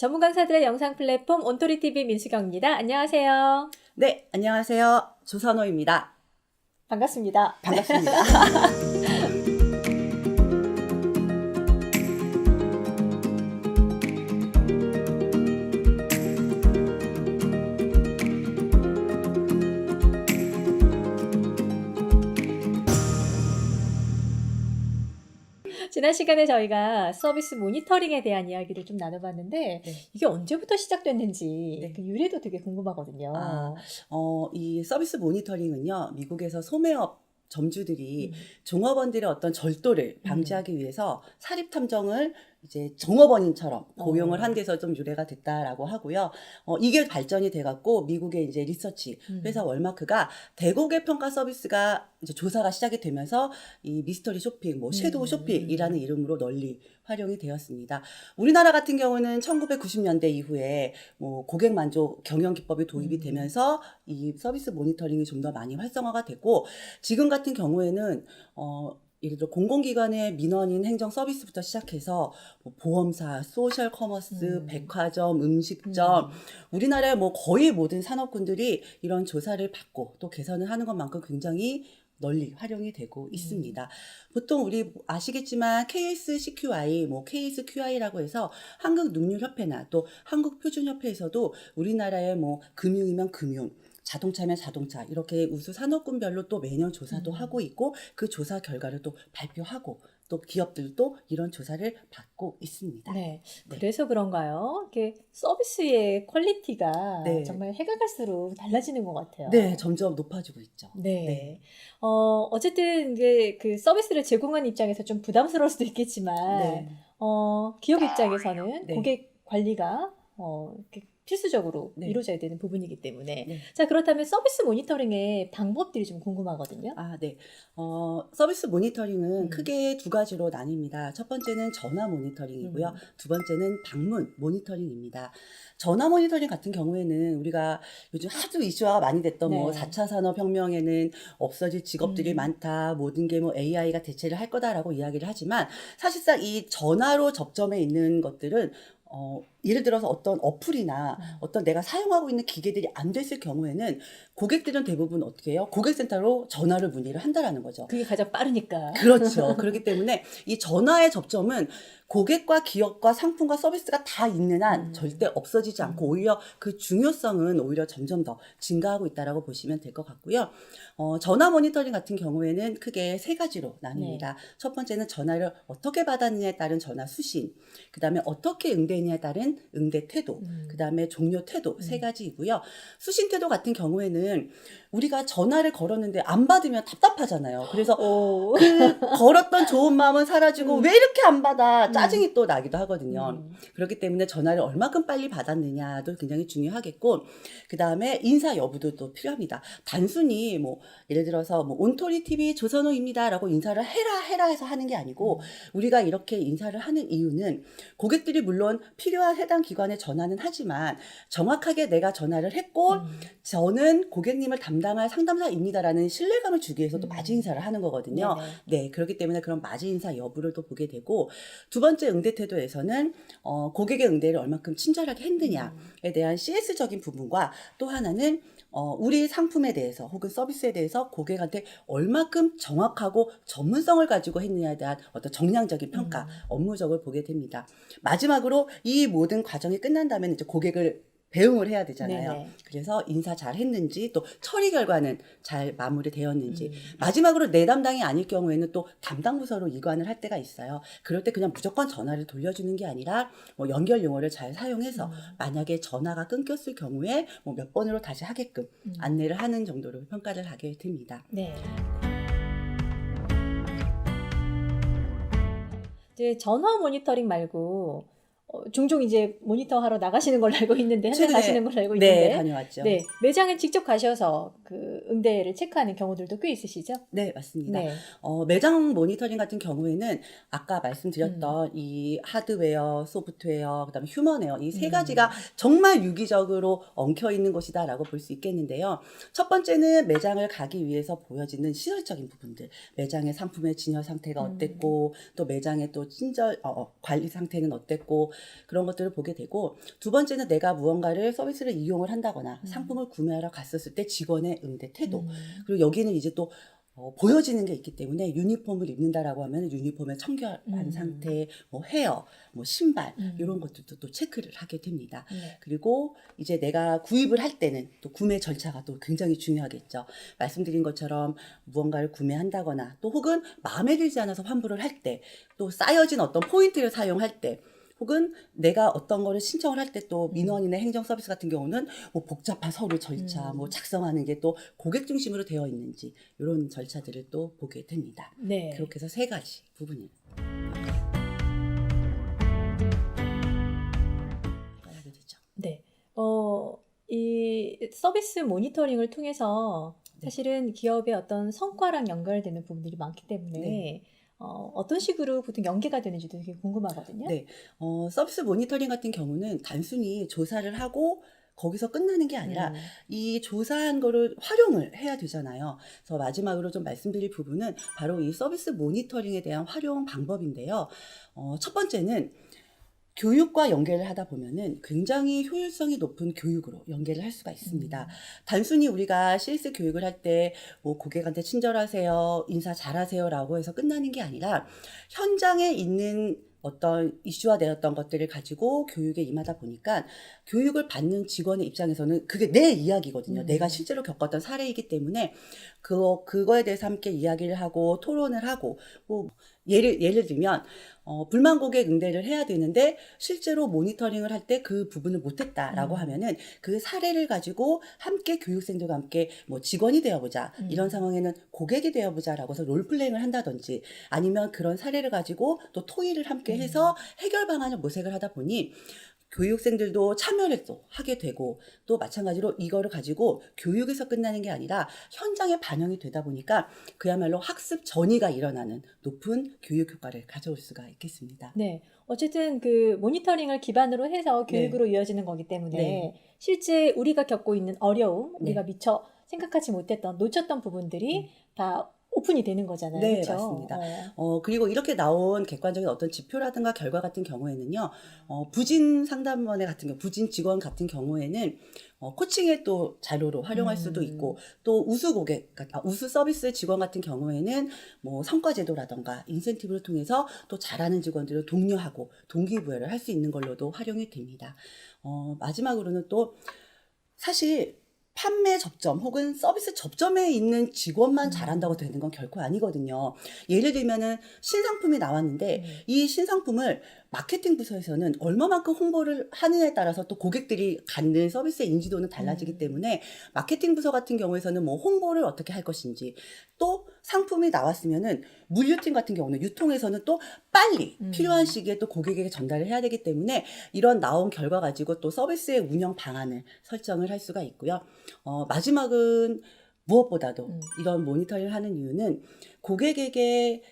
전문 강사들의 영상 플랫폼 온토리TV 민수경입니다. 안녕하세요. 네, 안녕하세요. 조선호입니다. 반갑습니다. 반갑습니다. 지난 시간에 저희가 서비스 모니터링에 대한 이야기를 좀 나눠봤는데 네. 이게 언제부터 시작됐는지 네. 그 유래도 되게 궁금하거든요. 이 서비스 모니터링은요, 미국에서 소매업 점주들이 종업원들의 어떤 절도를 방지하기 위해서 사립 탐정을 이제 종업원인처럼 고용을 한 데서 좀 유래가 됐다라고 하고요. 이게 발전이 돼갖고 미국의 이제 리서치 회사 월마크가 대고개 평가 서비스가 이제 조사가 시작이 되면서 이 미스터리 쇼핑, 뭐 섀도우 쇼핑이라는 이름으로 널리 활용이 되었습니다. 우리나라 같은 경우는 1990년대 이후에 뭐 고객 만족 경영 기법이 도입이 되면서 이 서비스 모니터링이 좀 더 많이 활성화가 되고, 지금 같은 경우에는 예를 들어 공공기관의 민원인 행정 서비스부터 시작해서 뭐 보험사, 소셜 커머스, 백화점, 음식점, 우리나라의 뭐 거의 모든 산업군들이 이런 조사를 받고 또 개선을 하는 것만큼 굉장히 널리 활용이 되고 있습니다. 보통 우리 아시겠지만 KSCQI, 뭐 KSQI라고 해서 한국능률협회나 또 한국표준협회에서도 우리나라의 뭐 금융이면 금융, 자동차면 자동차, 이렇게 우수 산업군별로 또 매년 조사도 하고 있고, 그 조사 결과를 또 발표하고, 또 기업들도 이런 조사를 받고 있습니다. 네. 네. 그래서 그런가요? 이게 서비스의 퀄리티가 네. 정말 해가 갈수록 달라지는 것 같아요. 네, 점점 높아지고 있죠. 네. 네. 어쨌든 이제 그 서비스를 제공하는 입장에서 좀 부담스러울 수도 있겠지만, 네. 기업 입장에서는 네. 고객 관리가 이렇게 필수적으로 네. 이루어져야 되는 부분이기 때문에. 네. 자, 그렇다면 서비스 모니터링의 방법들이 좀 궁금하거든요. 네. 서비스 모니터링은 음. 크게 두 가지로 나뉩니다. 첫 번째는 전화 모니터링이고요. 두 번째는 방문 모니터링입니다. 전화 모니터링 같은 경우에는 우리가 요즘 하도 이슈화가 많이 됐던 뭐 네. 4차 산업혁명에는 없어질 직업들이 많다, 모든 게 뭐 AI가 대체를 할 거다라고 이야기를 하지만, 사실상 이 전화로 접점해 있는 것들은 예를 들어서 어떤 어플이나 어떤 내가 사용하고 있는 기계들이 안 됐을 경우에는 고객들은 대부분 어떻게 해요? 고객센터로 전화를 문의를 한다라는 거죠. 그게 가장 빠르니까. 그렇죠. 그렇기 때문에 이 전화의 접점은 고객과 기업과 상품과 서비스가 다 있는 한 절대 없어지지 않고, 오히려 그 중요성은 오히려 점점 더 증가하고 있다라고 보시면 될 것 같고요. 전화 모니터링 같은 경우에는 크게 세 가지로 나뉩니다. 첫 번째는 전화를 어떻게 받았느냐에 따른 전화 수신, 그 다음에 어떻게 응대느냐에 따른 응대 태도, 그 다음에 종료 태도, 세 가지이고요. 수신 태도 같은 경우에는 우리가 전화를 걸었는데 안 받으면 답답하잖아요. 그래서 오. 그 걸었던 좋은 마음은 사라지고 왜 이렇게 안 받아? 짜증이 또 나기도 하거든요. 그렇기 때문에 전화를 얼마큼 빨리 받았느냐도 굉장히 중요하겠고, 그 다음에 인사 여부도 또 필요합니다. 단순히 뭐 예를 들어서 뭐 온토리TV 조선호입니다라고 인사를 해라 해서 하는 게 아니고, 우리가 이렇게 인사를 하는 이유는 고객들이 물론 필요한 해당 기관에 전화는 하지만 정확하게 내가 전화를 했고 저는 고객님을 담당할 상담사입니다라는 신뢰감을 주기 위해서 또 맞이 인사를 하는 거거든요. 네네. 네, 그렇기 때문에 그런 맞이 인사 여부를 또 보게 되고, 두 번째 응대 태도에서는 고객의 응대를 얼마큼 친절하게 했느냐에 대한 CS적인 부분과, 또 하나는 우리 상품에 대해서 혹은 서비스에 대해서 고객한테 얼마큼 정확하고 전문성을 가지고 했느냐에 대한 어떤 정량적인 평가, 업무적을 보게 됩니다. 마지막으로 이 모든 과정이 끝난 다음에 이제 고객을 배웅을 해야 되잖아요. 네네. 그래서 인사 잘 했는지, 또 처리 결과는 잘 마무리되었는지, 마지막으로 내 담당이 아닐 경우에는 또 담당 부서로 이관을 할 때가 있어요. 그럴 때 그냥 무조건 전화를 돌려주는 게 아니라 뭐 연결 용어를 잘 사용해서 만약에 전화가 끊겼을 경우에 뭐 몇 번으로 다시 하게끔 안내를 하는 정도로 평가를 하게 됩니다. 네. 이제 전화 모니터링 말고 종종 이제 모니터하러 나가시는 걸로 알고 있는데, 현장 최근에 가시는 걸로 알고 있는데, 네, 다녀왔죠. 네, 매장에 직접 가셔서 그 응대를 체크하는 경우들도 꽤 있으시죠? 네, 맞습니다. 네. 매장 모니터링 같은 경우에는 아까 말씀드렸던 이 하드웨어, 소프트웨어, 그다음에 휴먼웨어, 이 세 가지가 정말 유기적으로 엉켜 있는 곳이다라고 볼 수 있겠는데요. 첫 번째는 매장을 가기 위해서 보여지는 시설적인 부분들, 매장의 상품의 진열 상태가 어땠고, 또 매장의 또 친절 관리 상태는 어땠고, 그런 것들을 보게 되고, 두 번째는 내가 무언가를 서비스를 이용을 한다거나 상품을 구매하러 갔었을 때 직원의 응대 태도. 그리고 여기는 이제 또 보여지는 게 있기 때문에 유니폼을 입는다라고 하면 유니폼의 청결한 상태, 뭐 헤어, 뭐 신발 이런 것들도 또 체크를 하게 됩니다. 네. 그리고 이제 내가 구입을 할 때는 또 구매 절차가 또 굉장히 중요하겠죠. 말씀드린 것처럼 무언가를 구매한다거나 또 혹은 마음에 들지 않아서 환불을 할 때, 또 쌓여진 어떤 포인트를 사용할 때, 혹은 내가 어떤 거를 신청을 할 때 또 민원이나 행정 서비스 같은 경우는 뭐 복잡한 서류 절차, 뭐 작성하는 게 또 고객 중심으로 되어 있는지 이런 절차들을 또 보게 됩니다. 네. 그렇게 해서 세 가지 부분을 하게 되죠. 네. 이 서비스 모니터링을 통해서 네. 사실은 기업의 어떤 성과랑 연결되는 부분들이 많기 때문에 네. 어떤 식으로 보통 연계가 되는지도 되게 궁금하거든요. 네, 서비스 모니터링 같은 경우는 단순히 조사를 하고 거기서 끝나는 게 아니라 이 조사한 거를 활용을 해야 되잖아요. 그래서 마지막으로 좀 말씀드릴 부분은 바로 이 서비스 모니터링에 대한 활용 방법인데요. 첫 번째는 교육과 연계를 하다 보면은 굉장히 효율성이 높은 교육으로 연계를 할 수가 있습니다. 단순히 우리가 CS 교육을 할 때 뭐 고객한테 친절하세요, 인사 잘하세요라고 해서 끝나는 게 아니라 현장에 있는 어떤 이슈화되었던 것들을 가지고 교육에 임하다 보니까 교육을 받는 직원의 입장에서는 그게 내 이야기거든요. 내가 실제로 겪었던 사례이기 때문에 그거에 대해서 함께 이야기를 하고 토론을 하고, 뭐 예를 들면 불만 고객 응대를 해야 되는데 실제로 모니터링을 할 때 그 부분을 못했다라고 하면은 그 사례를 가지고 함께 교육생들과 함께 뭐 직원이 되어보자, 이런 상황에는 고객이 되어보자라고 해서 롤플레잉을 한다든지, 아니면 그런 사례를 가지고 또 토의를 함께 해서 해결 방안을 모색을 하다 보니 교육생들도 참여를 또 하게 되고, 또 마찬가지로 이거를 가지고 교육에서 끝나는 게 아니라 현장에 반영이 되다 보니까 그야말로 학습 전이가 일어나는 높은 교육 효과를 가져올 수가 있겠습니다. 네. 어쨌든 그 모니터링을 기반으로 해서 네. 교육으로 이어지는 거기 때문에 네. 실제 우리가 겪고 있는 어려움, 네. 우리가 미처 생각하지 못했던 놓쳤던 부분들이 다 오픈이 되는 거잖아요. 네, 그렇죠? 맞습니다. 그리고 이렇게 나온 객관적인 어떤 지표라든가 결과 같은 경우에는요, 부진 상담원의 같은 경우, 부진 직원 같은 경우에는 코칭의 또 자료로 활용할 수도 있고, 또 우수 서비스 직원 같은 경우에는 뭐 성과제도라든가 인센티브를 통해서 또 잘하는 직원들을 독려하고 동기부여를 할 수 있는 걸로도 활용이 됩니다. 마지막으로는 또 사실 판매 접점 혹은 서비스 접점에 있는 직원만 잘한다고 되는 건 결코 아니거든요. 예를 들면은 신상품이 나왔는데 이 신상품을 마케팅 부서에서는 얼마만큼 홍보를 하느냐에 따라서 또 고객들이 갖는 서비스의 인지도는 달라지기 때문에 마케팅 부서 같은 경우에서는 뭐 홍보를 어떻게 할 것인지, 또 상품이 나왔으면은 물류팀 같은 경우는 유통에서는 또 빨리 필요한 시기에 또 고객에게 전달을 해야 되기 때문에 이런 나온 결과 가지고 또 서비스의 운영 방안을 설정을 할 수가 있고요. 마지막은 무엇보다도 이런 모니터링을 하는 이유는 고객에게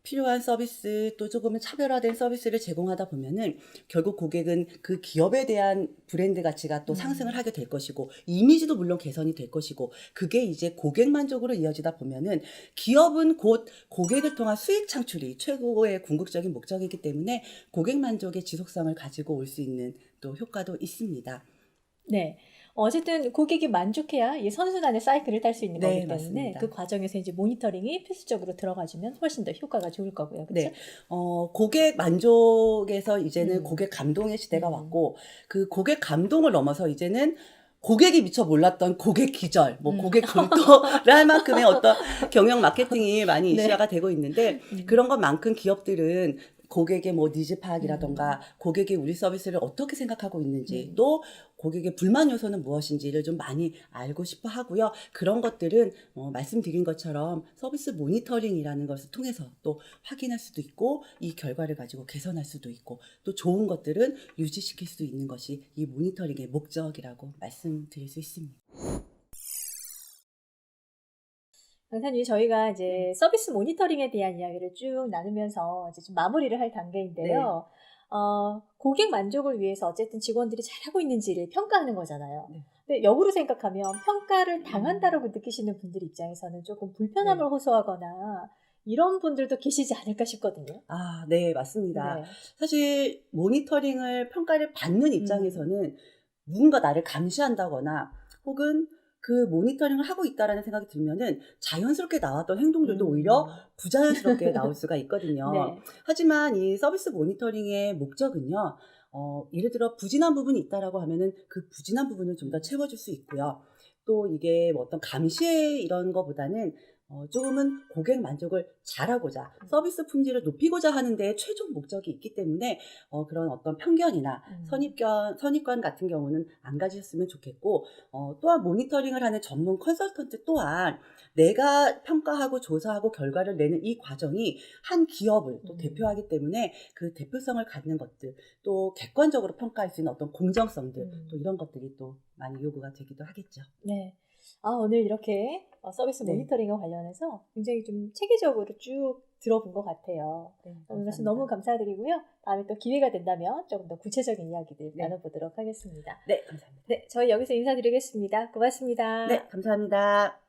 필요한 서비스, 또 조금은 차별화된 서비스를 제공하다 보면은 결국 고객은 그 기업에 대한 브랜드 가치가 또 상승을 하게 될 것이고, 이미지도 물론 개선이 될 것이고, 그게 이제 고객 만족으로 이어지다 보면은 기업은 곧 고객을 통한 수익 창출이 최고의 궁극적인 목적이기 때문에 고객 만족의 지속성을 가지고 올 수 있는 또 효과도 있습니다. 네. 어쨌든 고객이 만족해야 이 선순환의 사이클을 딸 수 있는 네, 거기 때문에 맞습니다. 그 과정에서 이제 모니터링이 필수적으로 들어가주면 훨씬 더 효과가 좋을 거고요. 그렇죠? 네. 고객 만족에서 이제는 고객 감동의 시대가 왔고, 그 고객 감동을 넘어서 이제는 고객이 미처 몰랐던 고객 기절, 뭐 고객 돌도를 할 만큼의 어떤 경영 마케팅이 많이 네. 이슈화가 되고 있는데, 그런 것만큼 기업들은 고객의 뭐 니즈 파악이라던가 고객이 우리 서비스를 어떻게 생각하고 있는지, 또 고객의 불만 요소는 무엇인지를 좀 많이 알고 싶어 하고요. 그런 것들은 말씀드린 것처럼 서비스 모니터링이라는 것을 통해서 또 확인할 수도 있고, 이 결과를 가지고 개선할 수도 있고, 또 좋은 것들은 유지시킬 수 있는 것이 이 모니터링의 목적이라고 말씀드릴 수 있습니다. 강사님, 저희가 이제 서비스 모니터링에 대한 이야기를 쭉 나누면서 이제 좀 마무리를 할 단계인데요. 고객 만족을 위해서 어쨌든 직원들이 잘하고 있는지를 평가하는 거잖아요. 네. 근데 역으로 생각하면 평가를 당한다라고 느끼시는 분들 입장에서는 조금 불편함을 호소하거나 이런 분들도 계시지 않을까 싶거든요. 아, 네, 맞습니다. 네. 사실 모니터링을 평가를 받는 입장에서는 누군가 나를 감시한다거나 혹은 그 모니터링을 하고 있다라는 생각이 들면은 자연스럽게 나왔던 행동들도 오히려 부자연스럽게 나올 수가 있거든요. 네. 하지만 이 서비스 모니터링의 목적은요, 예를 들어 부진한 부분이 있다라고 하면은 그 부진한 부분을 좀 더 채워줄 수 있고요. 또 이게 뭐 어떤 감시 이런 거보다는 조금은 고객 만족을 잘하고자 서비스 품질을 높이고자 하는 데 최종 목적이 있기 때문에 그런 어떤 편견이나 선입관 같은 경우는 안 가지셨으면 좋겠고, 또한 모니터링을 하는 전문 컨설턴트 또한 내가 평가하고 조사하고 결과를 내는 이 과정이 한 기업을 또 대표하기 때문에 그 대표성을 갖는 것들, 또 객관적으로 평가할 수 있는 어떤 공정성들, 또 이런 것들이 또 많이 요구가 되기도 하겠죠. 네. 아, 오늘 이렇게 서비스 네. 모니터링과 관련해서 굉장히 좀 체계적으로 쭉 들어본 것 같아요. 네, 오늘 말씀 감사합니다. 너무 감사드리고요. 다음에 또 기회가 된다면 조금 더 구체적인 이야기들 네. 나눠보도록 하겠습니다. 네, 감사합니다. 네, 저희 여기서 인사드리겠습니다. 고맙습니다. 네, 감사합니다.